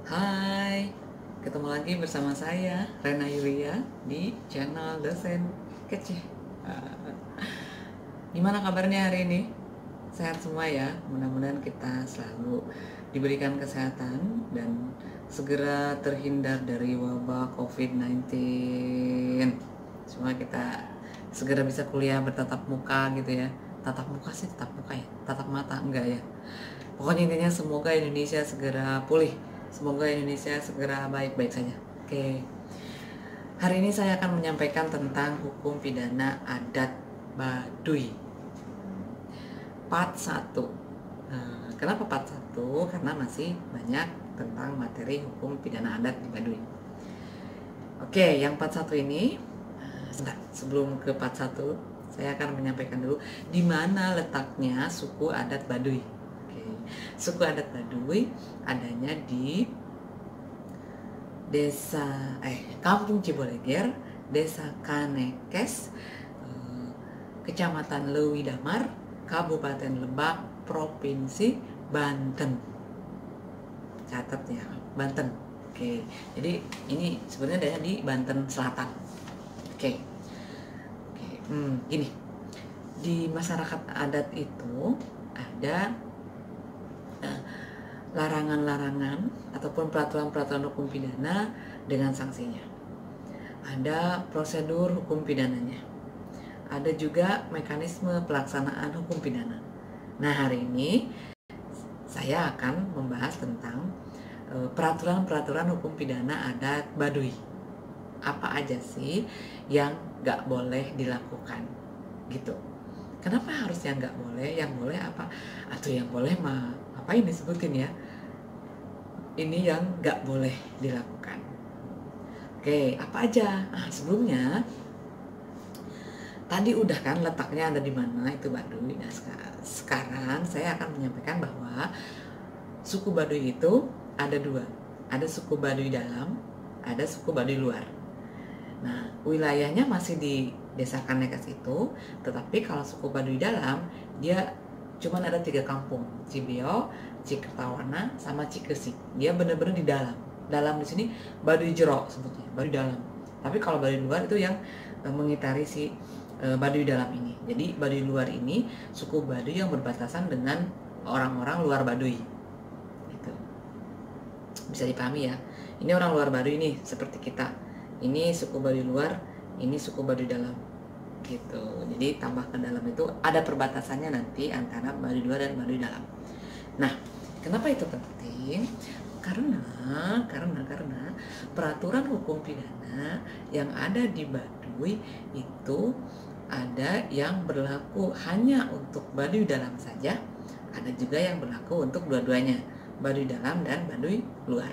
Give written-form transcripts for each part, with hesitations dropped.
Hai, ketemu lagi bersama saya Rena Yulia di channel Dosen Kece. Ah, Gimana kabarnya hari ini? Sehat semua ya. Mudah-mudahan kita selalu diberikan kesehatan dan segera terhindar dari wabah COVID-19. Semua kita segera bisa kuliah bertatap muka gitu ya. Tatap muka sih tatap muka ya, tatap mata enggak ya. Pokoknya intinya semoga Indonesia segera pulih. Semoga Indonesia segera baik-baik saja. Oke. Hari ini saya akan menyampaikan tentang hukum pidana adat Baduy. Part 1. Kenapa part 1? Karena masih banyak tentang materi hukum pidana adat di Baduy. Oke, yang part 1 ini sebelum ke part 1, saya akan menyampaikan dulu di mana letaknya suku adat Baduy. Suku adat Baduy adanya di Kampung Ciboleger, Desa Kanekes, Kecamatan Leuwi Damar, Kabupaten Lebak, Provinsi Banten. Catat ya, Banten. Oke, jadi ini sebenarnya adanya di Banten Selatan. Oke. Gini, di masyarakat adat itu ada larangan-larangan ataupun peraturan-peraturan hukum pidana dengan sanksinya. Ada prosedur hukum pidananya. Ada juga mekanisme pelaksanaan hukum pidana. Nah, hari ini saya akan membahas tentang peraturan-peraturan hukum pidana adat Baduy. Apa aja sih yang nggak boleh dilakukan gitu. Kenapa harusnya nggak boleh? Yang boleh apa? Atau yang boleh mah apa ini disebutin ya? Ini yang nggak boleh dilakukan. Oke, apa aja? Sebelumnya tadi udah kan letaknya ada di mana itu Baduy. Nah, sekarang saya akan menyampaikan bahwa suku Baduy itu ada dua. Ada suku Baduy dalam, ada suku Baduy luar. Nah, wilayahnya masih di Desa Kanekes itu, tetapi kalau suku Baduy dalam, dia cuma ada 3 kampung, Cibio, Cikertawana, sama Cikesik. Dia benar-benar di dalam. Dalam di sini Baduy Jero sebutnya, Baduy dalam. Tapi kalau Baduy luar itu yang mengitari si Baduy dalam ini. Jadi Baduy luar ini suku Baduy yang berbatasan dengan orang-orang luar Baduy. Gitu. Bisa dipahami ya. Ini orang luar Baduy nih, seperti kita. Ini suku Baduy luar, ini suku Baduy dalam. Gitu. Jadi tambah ke dalam itu ada perbatasannya nanti antara Baduy luar dan Baduy dalam. Nah, kenapa itu penting? Karena peraturan hukum pidana yang ada di Baduy itu ada yang berlaku hanya untuk Baduy dalam saja, ada juga yang berlaku untuk dua-duanya, Baduy dalam dan Baduy luar.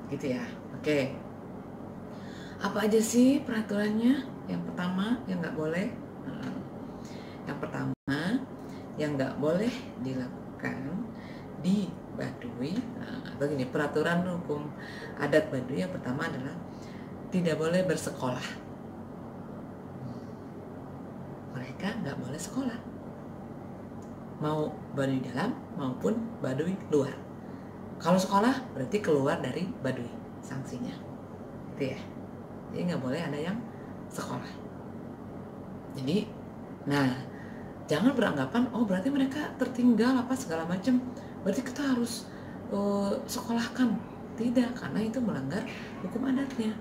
Gitu ya. Oke. Apa aja sih peraturannya? Yang pertama yang nggak boleh, yang nggak boleh dilakukan di Baduy, atau gini, peraturan hukum adat Baduy yang pertama adalah tidak boleh bersekolah. Mereka nggak boleh sekolah, mau Baduy dalam maupun Baduy luar. Kalau sekolah berarti keluar dari Baduy sanksinya, gitu ya. Jadi nggak boleh ada yang sekolah. Jadi, nah, jangan beranggapan oh berarti mereka tertinggal apa segala macam, berarti kita harus sekolahkan. Tidak, karena itu melanggar hukum adatnya,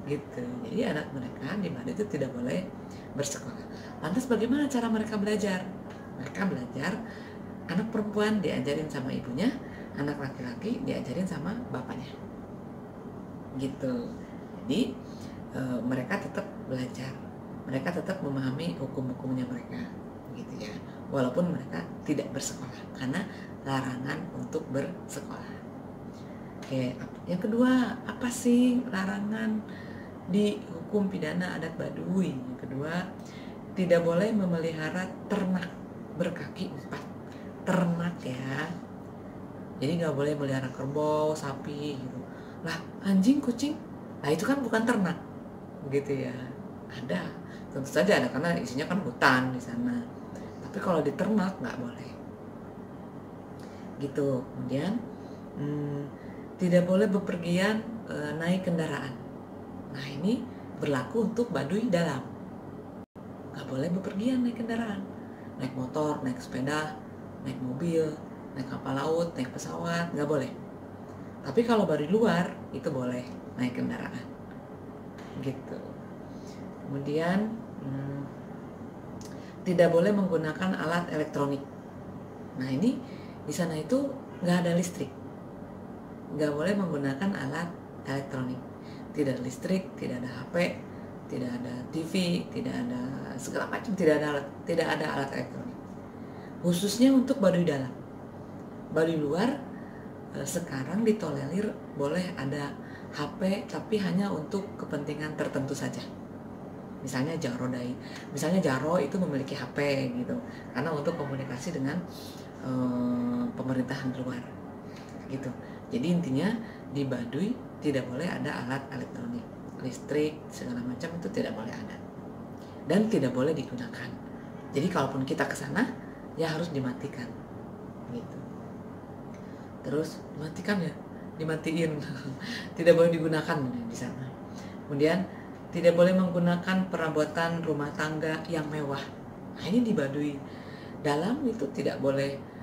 gitu. Jadi adat mereka di mana itu tidak boleh bersekolah. Lantas bagaimana cara mereka belajar? Mereka belajar, anak perempuan diajarin sama ibunya, anak laki-laki diajarin sama bapaknya, gitu. Jadi mereka tetap belajar, mereka tetap memahami hukum-hukumnya mereka, gitu ya, walaupun mereka tidak bersekolah karena larangan untuk bersekolah. Oke, yang kedua, apa sih larangan di hukum pidana adat Baduy? Yang kedua, tidak boleh memelihara ternak berkaki 4. Ternak ya, jadi nggak boleh melihara kerbau, sapi gitu. Lah, anjing, kucing, nah itu kan bukan ternak, gitu ya. Ada, tentu saja ada karena isinya kan hutan di sana. Tapi kalau diternak nggak boleh, gitu. Kemudian tidak boleh bepergian naik kendaraan. Nah ini berlaku untuk Baduy dalam. Nggak boleh bepergian naik kendaraan, naik motor, naik sepeda, naik mobil, naik kapal laut, naik pesawat, nggak boleh. Tapi kalau Baduy luar itu boleh naik kendaraan, gitu. Kemudian tidak boleh menggunakan alat elektronik. Nah ini di sana itu nggak ada listrik, nggak boleh menggunakan alat elektronik. Tidak ada listrik, tidak ada HP, tidak ada TV, tidak ada segala macam, tidak ada alat elektronik. Khususnya untuk Baduy dalam. Baduy luar sekarang ditolerir boleh ada HP, tapi hanya untuk kepentingan tertentu saja. Misalnya Jaro itu memiliki HP gitu, karena untuk komunikasi dengan pemerintahan luar gitu. Jadi intinya di Baduy tidak boleh ada alat elektronik, listrik segala macam itu tidak boleh ada dan tidak boleh digunakan. Jadi kalaupun kita ke sana ya harus dimatikan gitu. Terus dimatiin tidak boleh digunakan di sana. Kemudian tidak boleh menggunakan perabotan rumah tangga yang mewah. Nah ini di Baduy dalam itu tidak boleh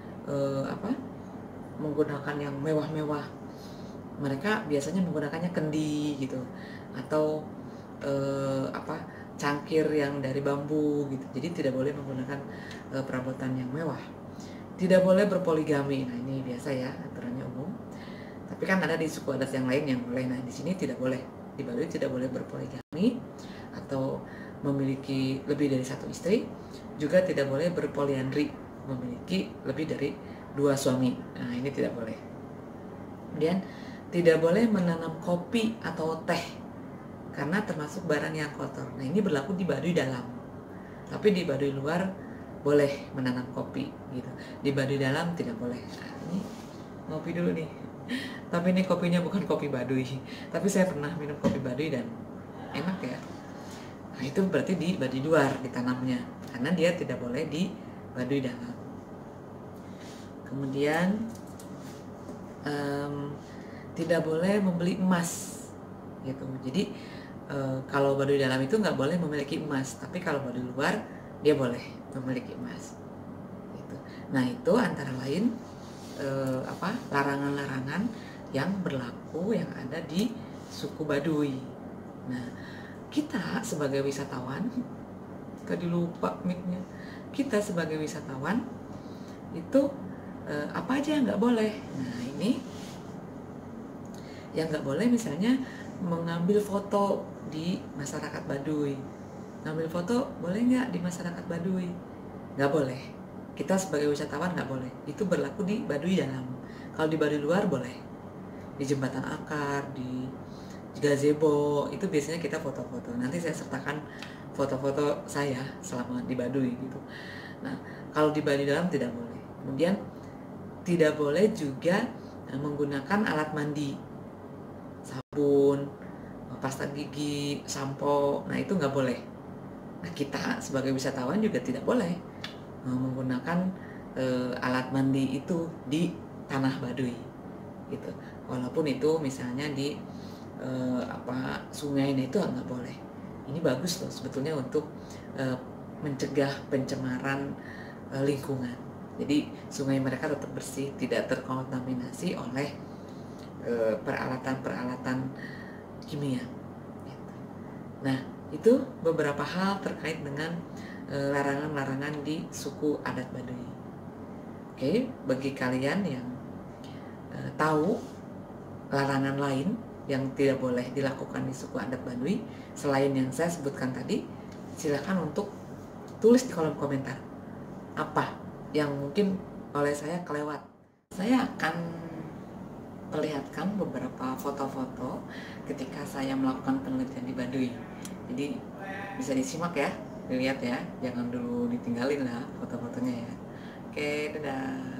menggunakan yang mewah-mewah. Mereka biasanya menggunakannya kendi gitu, atau cangkir yang dari bambu gitu. Jadi tidak boleh menggunakan perabotan yang mewah. Tidak boleh berpoligami. Nah ini biasa ya, aturannya umum. Tapi kan ada di suku adat yang lain yang boleh. Nah di sini tidak boleh. Di Baduy tidak boleh berpoligami atau memiliki lebih dari satu istri. Juga tidak boleh berpoliandri, memiliki lebih dari 2 suami. Nah ini tidak boleh. Kemudian tidak boleh menanam kopi atau teh karena termasuk barang yang kotor. Nah ini berlaku di Baduy dalam. Tapi di Baduy luar boleh menanam kopi gitu. Di Baduy dalam tidak boleh. Nah, ini ngopi dulu nih. Tapi ini kopinya bukan kopi Baduy. Tapi saya pernah minum kopi Baduy dan enak ya. Nah itu berarti di Baduy luar ditanamnya, karena dia tidak boleh di Baduy dalam. Kemudian tidak boleh membeli emas gitu. Jadi kalau Baduy dalam itu nggak boleh memiliki emas, tapi kalau Baduy luar dia boleh memiliki emas gitu. Nah itu antara lain larangan-larangan yang berlaku yang ada di suku Baduy. Nah kita sebagai wisatawan, tadi lupa mic-nya, kita sebagai wisatawan itu apa aja yang nggak boleh. Nah ini yang nggak boleh misalnya mengambil foto di masyarakat Baduy. Ngambil foto boleh nggak di masyarakat Baduy? Nggak boleh. Kita sebagai wisatawan nggak boleh. Itu berlaku di Baduy dalam. Kalau di Baduy luar boleh. Di Jembatan Akar, di gazebo, itu biasanya kita foto-foto. Nanti saya sertakan foto-foto saya selama di Baduy gitu. Nah, kalau di Baduy dalam tidak boleh. Kemudian tidak boleh juga menggunakan alat mandi, sabun, pasta gigi, sampo. Nah itu nggak boleh. Nah kita sebagai wisatawan juga tidak boleh menggunakan alat mandi itu di tanah Baduy gitu. Walaupun itu misalnya di sungai, itu nggak boleh. Ini bagus loh sebetulnya untuk mencegah pencemaran lingkungan. Jadi sungai mereka tetap bersih, tidak terkontaminasi oleh peralatan-peralatan kimia. Nah, itu beberapa hal terkait dengan larangan-larangan di suku adat Baduy. Oke, bagi kalian yang tahu larangan lain yang tidak boleh dilakukan di suku adat Baduy selain yang saya sebutkan tadi, silakan untuk tulis di kolom komentar apa yang mungkin oleh saya kelewat. Saya akan perlihatkan beberapa foto-foto ketika saya melakukan penelitian di Baduy. Jadi bisa disimak ya, dilihat ya, jangan dulu ditinggalin lah foto-fotonya ya. Oke, dadah.